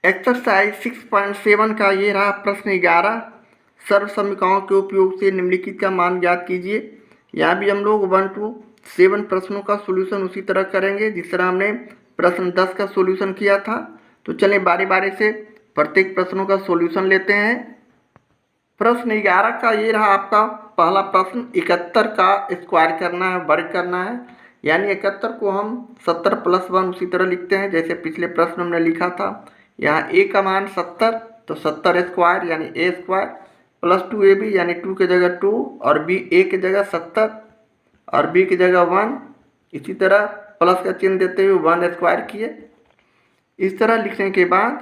Exercise 6.7 का ये रहा प्रश्न 11। सर्व समीकरणों के उपयोग से निम्नलिखित का मान ज्ञात कीजिए। यहाँ भी हम लोग 1 to 7 प्रश्नों का सॉल्यूशन उसी तरह करेंगे जिस तरह हमने प्रश्न 10 का सॉल्यूशन किया था। तो चलिए बारी बारी से प्रत्येक प्रश्नों का सॉल्यूशन लेते हैं। प्रश्न 11 का ये रहा आपका पहला प्रश्न। 71 का स्क्वायर करना है, वर्ग करना है। यानी 71 को हम 70 + 1 उसी तरह लिखते हैं जैसे पिछले प्रश्न हमने लिखा था। यहाँ a का मान 70 तो 70 स्क्वायर यानी a स्क्वायर प्लस 2ab यानी 2 की जगह 2 और b a की जगह 70 और b की जगह 1। इसी तरह प्लस का चिन्ह देते हुए 1 स्क्वायर किए। इस तरह लिखने के बाद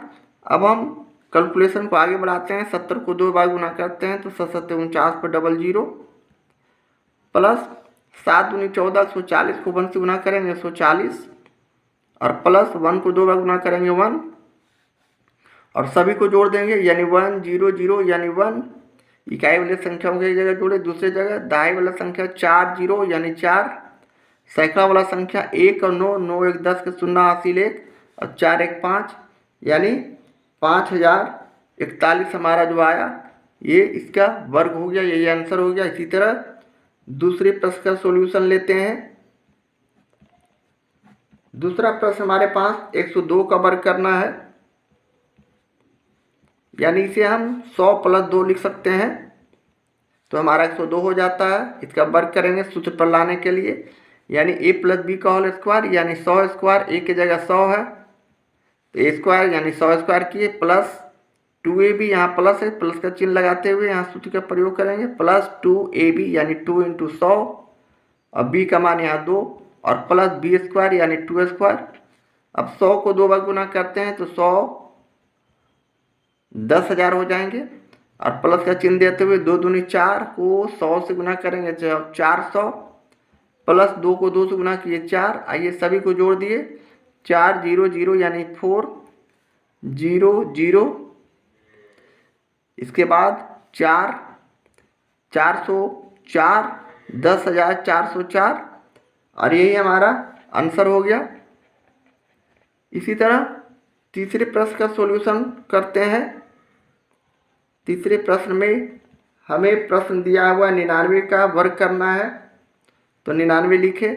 अब हम कैलकुलेशन को आगे बढ़ाते हैं। 70 को 2 बार गुना करते हैं तो 7 × 49 पर 00 प्लस 7 × 14 140 को 1 से गुना करेंगे 140 और प्लस 1 को 2 बार गुना करेंगे 1 और सभी को जोड़ देंगे यानी 1 0 0 यानी 1। इकाई वाली संख्याओं की जगह जोड़े, दूसरी जगह दहाई वाला संख्या 4 0 यानी 4, सैकड़ा वाला संख्या 1 और 9 9 1 10 के 0 हासिल 1 और 4 1 5 यानी 5041 हमारा जो आया ये इसका वर्ग हो गया, यही आंसर हो गया। इसी तरह दूसरे प्रश्न का सॉल्यूशन लेते हैं। दूसरा प्रश्न हमारे पास 102 का वर्ग करना है यानी इसे हम 100 + 2 लिख सकते हैं तो हमारा 102 हो जाता है। इसका वर्ग करेंगे सूत्र पर लाने के लिए यानी a + b का होल स्क्वायर यानी 100 स्क्वायर, a की जगह 100 है तो a स्क्वायर यानी 100 स्क्वायर किए प्लस 2ab, यहाँ प्लस है प्लस का चिन्ह लगाते हुए यहाँ सूत्र का प्रयोग करेंगे प्लस 2ab यानी 2 × 100 और b का मान यहाँ 2 और प्लस b स्क्वायर यानी 2 स्क्वायर। अब 100 को 2 बार गुना करते हैं तो 100 10,000 हो जाएंगे और प्लस का चिन्ह देते हुए 2 दूनी 4 को 100 से गुना करेंगे 400 प्लस 2 को 2 से गुना किए 4। आइए सभी को जोड़ दिए 4 0 0 यानी 4 0 0। इसके बाद 4 404 10,404 और यही हमारा आंसर हो गया। इसी तरह तीसरे प्रश्न का सॉल्यूशन करते हैं। तीसरे प्रश्न में हमें प्रश्न दिया हुआ 99 का वर्ग करना है तो 99 लिखे।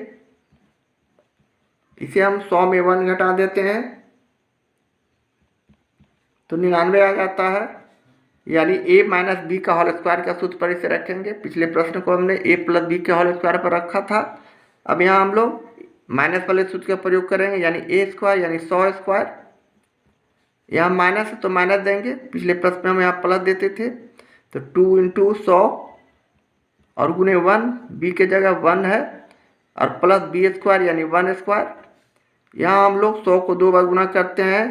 इसे हम 100 में 1 घटा देते हैं तो 99 आ जाता है यानी a - b का होल स्क्वायर का सूत्र पर इसे रखेंगे। पिछले प्रश्न को हमने a + b के होल स्क्वायर पर रखा था। अब यहाँ हम लोग माइनस वाले सूत्र का प्रयोग करेंगे यानी a स्क्वायर यानी 100 स्क्वायर। यहाँ माइनस है तो माइनस देंगे, पिछले प्रश्न में हम यहाँ प्लस देते थे तो 2 × 100 और गुने 1, b की जगह 1 है और प्लस b स्क्वायर यानी 1 स्क्वायर। यहाँ हम लोग 100 को 2 बार गुना करते हैं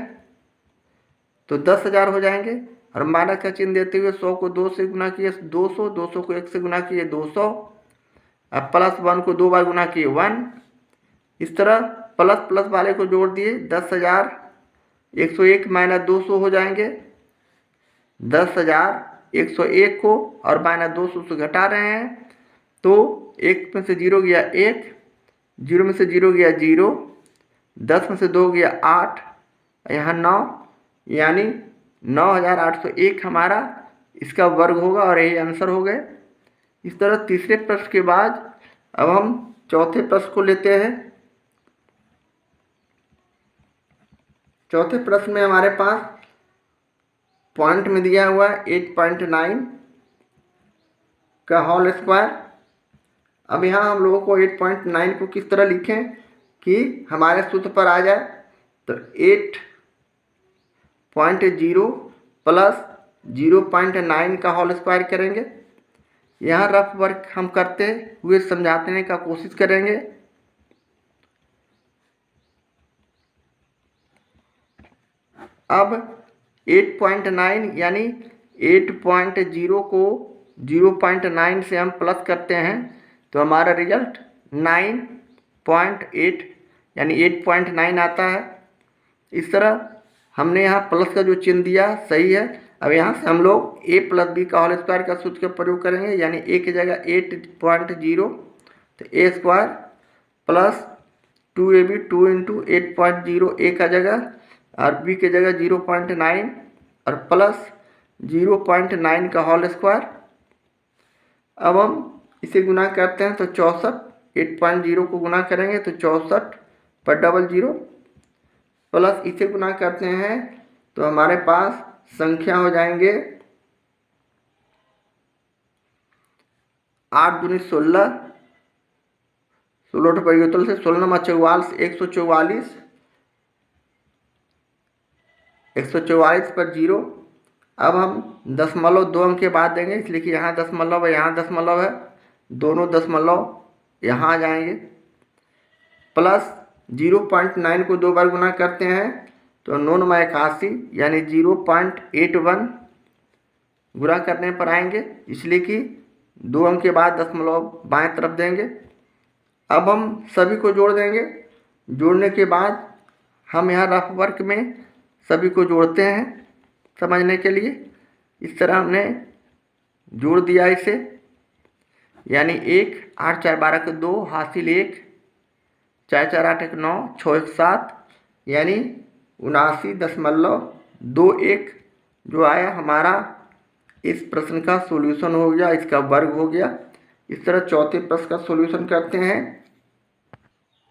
तो 10,000 हो जाएंगे और माइनस का चिन्ह देते हुए 100 को 2 से गुना किए 200, 200 को 1 से गुना किए 200 और प्लस 1 को 2 बार गुना किए 1। इस तरह प्लस प्लस वाले को जोड़ दिए 10,000 101 - 200 हो जाएंगे। 10,101 को और -200 से घटा रहे हैं तो 1 में से 0 गया 1, 0 में से 0 गया 0, 10 में से 2 गया 8, यहाँ 9 यानी 9,801 हमारा इसका वर्ग होगा और यही आंसर हो गए। इस तरह तीसरे प्रश्न के बाद अब हम चौथे प्रश्न को लेते हैं। चौथे प्रश्न में हमारे पास पॉइंट में दिया हुआ है 8.9 का होल स्क्वायर। अब यहाँ हम लोगों को 8.9 को किस तरह लिखें कि हमारे सूत्र पर आ जाए तो 8.0 प्लस 0.9 का होल स्क्वायर करेंगे। यहाँ रफ वर्क हम करते हुए समझाने का कोशिश करेंगे। अब 8.9 यानी 8.0 को 0.9 से हम प्लस करते हैं तो हमारा रिजल्ट 9.8 यानी 8.9 आता है। इस तरह हमने यहाँ प्लस का जो चिन्ह दिया सही है। अब यहाँ से हम लोग a + b का होल स्क्वायर का सूत्र का प्रयोग करेंगे यानी a की जगह 8.0 तो a square plus 2ab 2 × 8.0 a का जगह और बी की जगह 0.9 और प्लस 0.9 का होल स्क्वायर। अब हम इसे गुना करते हैं तो 64, 8.0 को गुना करेंगे तो 64 पर डबल जीरो, प्लस इसे गुना करते हैं तो हमारे पास संख्या हो जाएंगे 8 दूनी 16, 16 परिवर्तन से 16 नंबर 44, 144, 144 पर जीरो। अब हम दशमलव 2 अंक के बाद देंगे, इसलिए कि यहाँ दशमलव है, यहाँ दशमलव है, दोनों दशमलव यहाँ आ जाएंगे। प्लस 0.9 को 2 बार गुना करते हैं तो 9 नंबर 81 यानी 0.81 गुना करने पर आएंगे, इसलिए कि 2 अंक के बाद दशमलव बाएं तरफ देंगे। अब हम सभी को जोड़ देंगे। जोड़ने के बाद हम यहाँ रफ वर्क में सभी को जोड़ते हैं समझने के लिए। इस तरह हमने जोड़ दिया इसे, यानी 1, 8 4 12 के 2 हासिल 1, 4 4 8 1 9, 6 1 7 यानी 79.21 जो आया हमारा इस प्रश्न का सॉल्यूशन हो गया, इसका वर्ग हो गया। इस तरह चौथे प्रश्न का सॉल्यूशन करते हैं।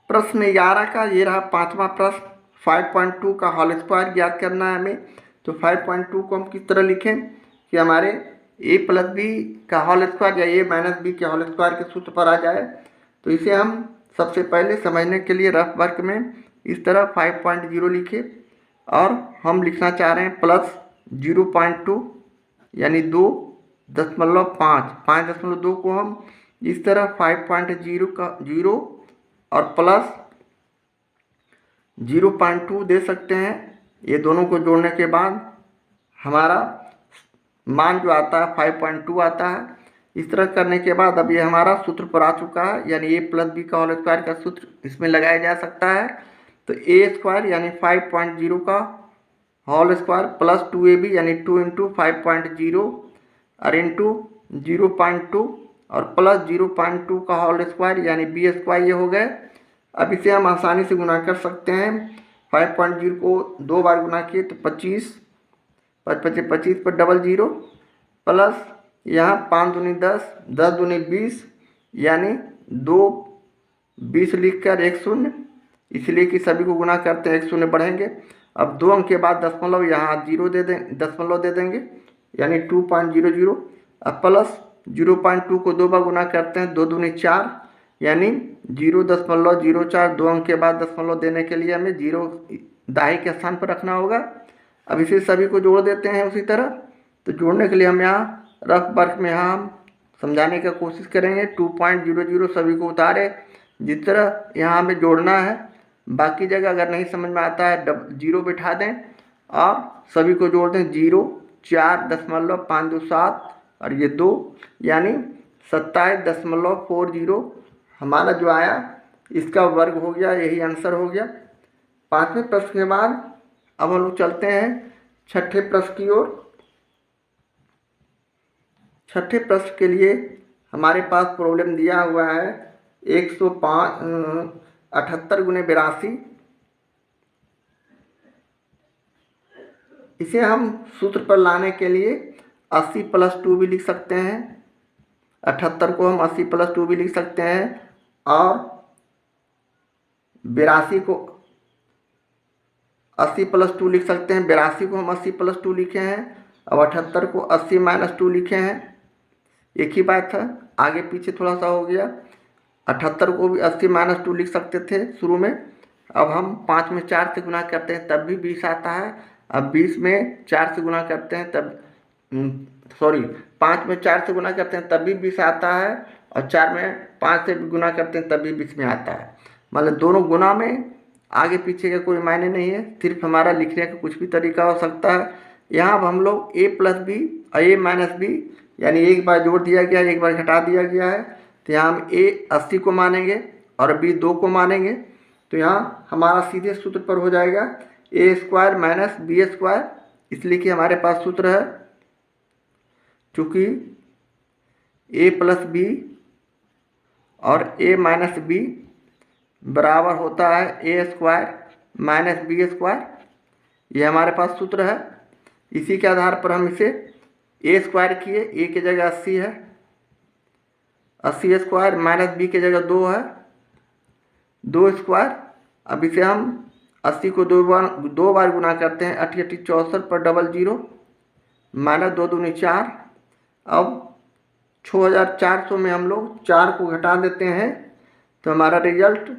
प्रश्न 11 का ये रहा पांचवा प्रश्न। 5.2 का होल स्क्वायर ज्ञात करना है हमें। तो 5.2 को हम किस तरह लिखें कि हमारे a प्लस बी का होल स्क्वायर या a माइनस बी के होल स्क्वायर के सूत्र पर आ जाए। तो इसे हम सबसे पहले समझने के लिए रफ वर्क में इस तरह 5.0 लिखे और हम लिखना चाह रहे हैं प्लस 0.2 यानी 2.5, 5.2 को हम इस तरह 5.0 का 0 और प्लस 0.2 दे सकते हैं। ये दोनों को जोड़ने के बाद हमारा मान जो आता है 5.2 आता है। इस तरह करने के बाद अब ये हमारा सूत्र पर आ चुका है, यानी a प्लस बी का होल स्क्वायर का सूत्र इसमें लगाया जा सकता है। तो a स्क्वायर यानी 5.0 का होल स्क्वायर प्लस 2ab यानी 2 इंटू 5.0 और इंटू 0.2 और प्लस 0.2 का होल स्क्वायर यानी b स्क्वायर ये हो गए। अब इसे हम आसानी से गुना कर सकते हैं। 5.0 को 2 बार गुना किए तो 25, 25 पर डबल जीरो, प्लस यहाँ 5 दूनी 10, 10 दूनी 20 यानी 2 20 लिख कर 1 शून्य, इसलिए कि सभी को गुना करते हैं 1 शून्य बढ़ेंगे। अब 2 अंक के बाद दशमलव यहाँ 0 दे दें, दशमलव दे देंगे यानी 2.00। अब प्लस 0.2 को 2 बार गुना करते हैं, 2 दूनी 4 यानी 0.04। 2 अंक के बाद दशमलव देने के लिए हमें 0 दाएं के स्थान पर रखना होगा। अब इसे सभी को जोड़ देते हैं उसी तरह। तो जोड़ने के लिए हम यहाँ रफ वर्क में यहाँ हम समझाने की कोशिश करेंगे। 2.00 सभी को उतारे, जिस तरह यहाँ हमें जोड़ना है। बाकी जगह अगर नहीं समझ में आता है 0 बिठा दें और सभी को जोड़ दें। 0, 4.527 और ये 2 यानी 27.40 हमारा जो आया इसका वर्ग हो गया, यही आंसर हो गया। पांचवें प्रश्न के बाद अब हम लोग चलते हैं छठे प्रश्न की ओर। छठे प्रश्न के लिए हमारे पास प्रॉब्लम दिया हुआ है 178 गुने 82। इसे हम सूत्र पर लाने के लिए 80 प्लस 2 भी लिख सकते हैं। 78 को हम 80 प्लस 2 भी लिख सकते हैं और 82 को 80 प्लस 2 लिख सकते हैं। 82 को हम 80 प्लस 2 लिखे हैं। अब 78 को 80 माइनस 2 लिखे हैं। एक ही बात है, आगे पीछे थोड़ा सा हो गया। 78 को भी 80 माइनस 2 लिख सकते थे शुरू में। अब हम 5 में 4 से गुना करते हैं तब भी 20 आता है। अब 20 में 4 से गुना करते हैं तब 5 में 4 से गुना करते हैं तब भी 20 आता है और 4 में 5 से गुना करते हैं तब भी 20 में आता है। मतलब दोनों गुना में आगे पीछे का कोई मायने नहीं है, सिर्फ हमारा लिखने का कुछ भी तरीका हो सकता है। यहाँ अब हम लोग a प्लस बी और a माइनस बी यानी एक बार जोड़ दिया गया, एक बार घटा दिया गया है। तो यहाँ हम a 80 को मानेंगे और b 2 को मानेंगे। तो यहाँ हमारा सीधे सूत्र पर हो जाएगा a square minus B square, इसलिए कि हमारे पास सूत्र है चूँकि a प्लस बी और a माइनस बी बराबर होता है a square minus B square. ये हमारे पास सूत्र है। इसी के आधार पर हम इसे ए स्क्वायर किए, ए की जगह 80 है, 80 स्क्वायर माइनस बी की जगह 2 है, 2 स्क्वायर। अब इसे हम 80 को दो बार गुना करते हैं, 80 80 64 पर डबल जीरो माइनस 2 दूनी 4। अब 6400 में हम लोग 4 को घटा देते हैं तो हमारा रिजल्ट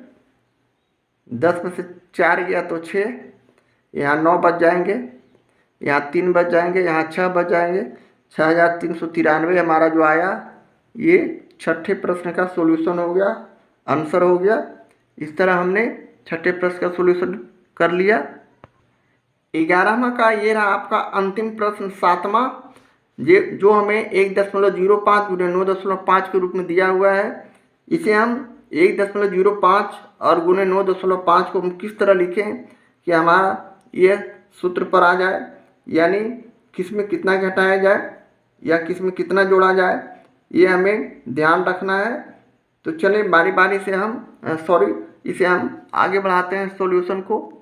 10 में से 4 गया तो 6, यहाँ 9 बच जाएंगे, यहाँ 3 बच जाएंगे, यहाँ 6 बच जाएंगे। 6393 हमारा जो आया ये छठे प्रश्न का सॉल्यूशन हो गया, आंसर हो गया। इस तरह हमने छठे प्रश्न का सॉल्यूशन कर लिया। 11वां का ये रहा आपका अंतिम प्रश्न 7वां, ये जो हमें 1.05 गुणे 9.5 के रूप में दिया हुआ है। इसे हम 1.05 और गुणे 9.5 को हम किस तरह लिखें कि हमारा ये सूत्र पर आ जाए, यानी किस में कितना घटाया जाए या किस में कितना जोड़ा जाए, ये हमें ध्यान रखना है। तो चलिए बारी बारी से इसे हम आगे बढ़ाते हैं सॉल्यूशन को।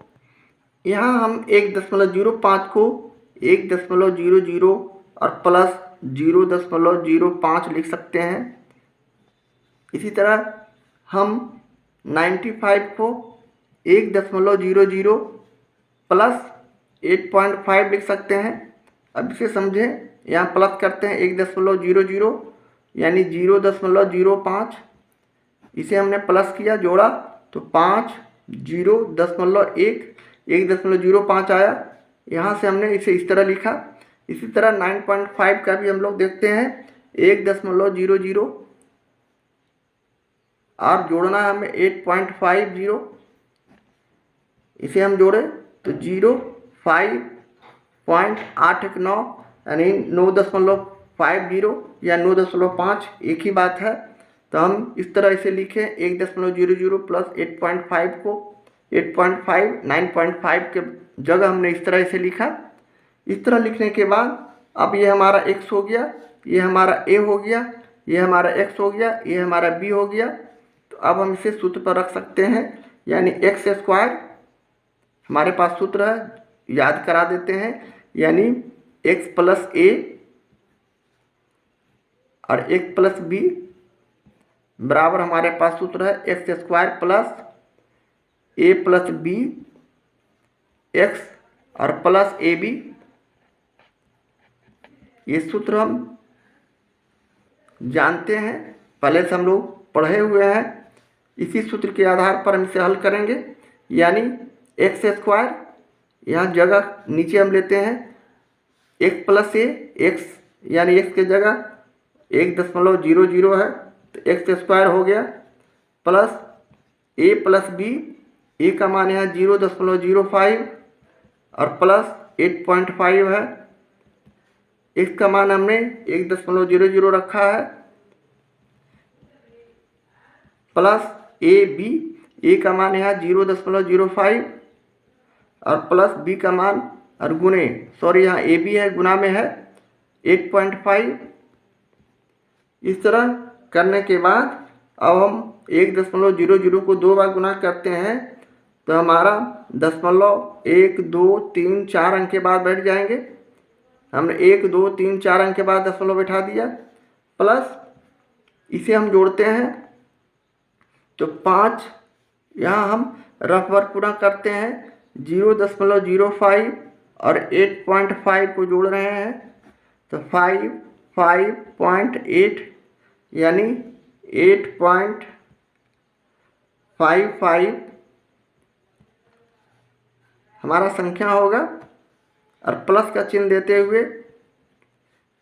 यहाँ हम 1.05 को 1.00 और प्लस 0.05 लिख सकते हैं। इसी तरह हम 95 को 1.00 प्लस 8.5 लिख सकते हैं। अब इसे समझें, यहाँ प्लस करते हैं 1.00 यानी 0.05, इसे हमने प्लस किया, जोड़ा तो 5 0.1 1.05 आया। यहाँ से हमने इसे इस तरह लिखा। इसी तरह 9.5 का भी हम लोग देखते हैं, 1.00 और जोड़ना है हमें 8.50, इसे हम जोड़े तो 0.5.819 यानी 9.50 या 9.5 एक ही बात है। तो हम इस तरह इसे लिखें 1.00 प्लस 8.5 को 8.5 9.5 के जगह हमने इस तरह इसे लिखा। इस तरह लिखने के बाद अब ये हमारा x हो गया, ये हमारा a हो गया, ये हमारा x हो गया, ये हमारा b हो गया। तो अब हम इसे सूत्र पर रख सकते हैं, यानी x स्क्वायर हमारे पास सूत्र है, याद करा देते हैं, यानी x प्लस a और x प्लस b बराबर हमारे पास सूत्र है x square plus a plus b x और प्लस ए बी। ये सूत्र हम जानते हैं, पहले से हम लोग पढ़े हुए हैं। इसी सूत्र के आधार पर हम इसे हल करेंगे, यानी एक्स स्क्वायर, यहाँ जगह नीचे हम लेते हैं एक्स प्लस ए, एक्स यानी एक्स की जगह 1.00 है तो एक्स स्क्वायर हो गया, प्लस ए प्लस बी, ए का मान यहाँ 0.05 और प्लस 8.5 है, एक्स का मान हमने 1.00 रखा है, प्लस ए बी, ए का मान यहाँ 0.05 और प्लस बी का मान और गुणे, यहाँ ए बी है गुना में है 8.5। इस तरह करने के बाद अब हम 1.00 को 2 बार गुना करते हैं तो हमारा 1 2 3 4 अंक के बाद बैठ जाएंगे। हमने 1 2 3 4 अंक के बाद दशमलव बैठा दिया, प्लस इसे हम जोड़ते हैं तो 5, यहाँ हम रफ वर्क पूरा करते हैं 0.05 और 8.5 को जोड़ रहे हैं तो 5.8 यानी 8.55 हमारा संख्या होगा। और प्लस का चिन्ह देते हुए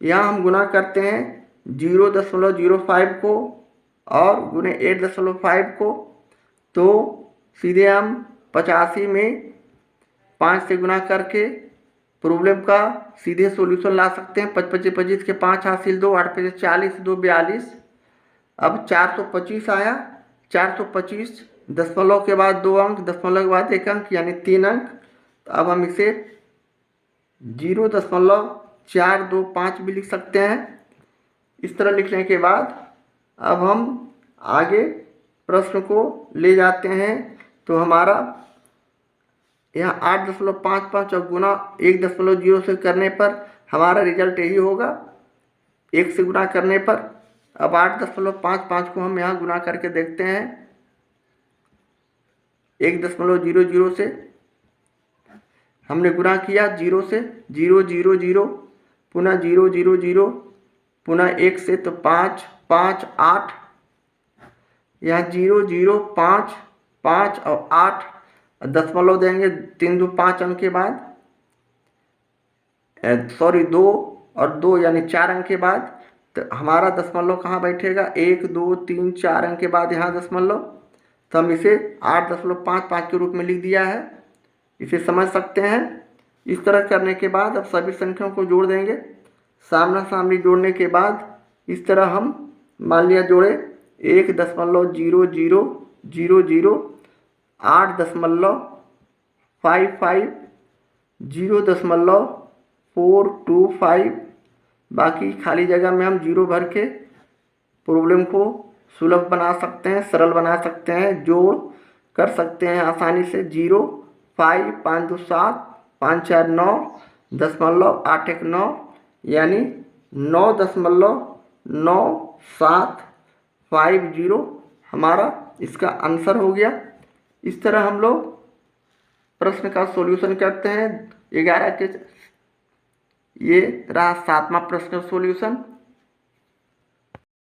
यहाँ हम गुना करते हैं 0.05 को और गुने 8.5 को, तो सीधे हम 85 में 5 से गुना करके प्रॉब्लम का सीधे सॉल्यूशन ला सकते हैं। 5 25 25 के 5 हासिल 2, 8 5 40, 2 42। अब 425 आया, 425 दशमलव के बाद 2 अंक, दशमलव के बाद 1 अंक यानी 3 अंक। तो अब हम इसे 0.425 भी लिख सकते हैं। इस तरह लिखने के बाद अब हम आगे प्रश्न को ले जाते हैं। तो हमारा यहाँ 8.55 और गुना 1.0 से करने पर हमारा रिजल्ट यही होगा, 1 से गुना करने पर। अब 8.55 को हम यहाँ गुना करके देखते हैं 1.00 से। हमने गुना किया 0 से, 0 0 0, पुनः 0 0 0, पुनः 1 से, तो 5 5 8, यहाँ 0 0 5 5 और 8 दशमलव देंगे 3 2 5 अंक के बाद, सॉरी 2 और 2 यानी 4 अंक के बाद। तो हमारा दशमलव कहाँ बैठेगा, 1 2 3 4 अंक के बाद यहाँ दशमलव। तो हम इसे 8.55 के रूप में लिख दिया है, इसे समझ सकते हैं। इस तरह करने के बाद अब सभी संख्याओं को जोड़ देंगे। सामना सामनी जोड़ने के बाद इस तरह हम मान लिया जोड़े 1.0000, 8.55, 0.425। बाकी खाली जगह में हम 0 भर के प्रॉब्लम को सुलभ बना सकते हैं, सरल बना सकते हैं, जोड़ कर सकते हैं आसानी से। 0 5 5 2 7 5 4 9 दशमलव 8 1 9 यानी 9.9750 हमारा इसका आंसर हो गया। इस तरह हम लोग प्रश्न का सॉल्यूशन करते हैं 11 के। ये रहा 7वां प्रश्न का सॉल्यूशन।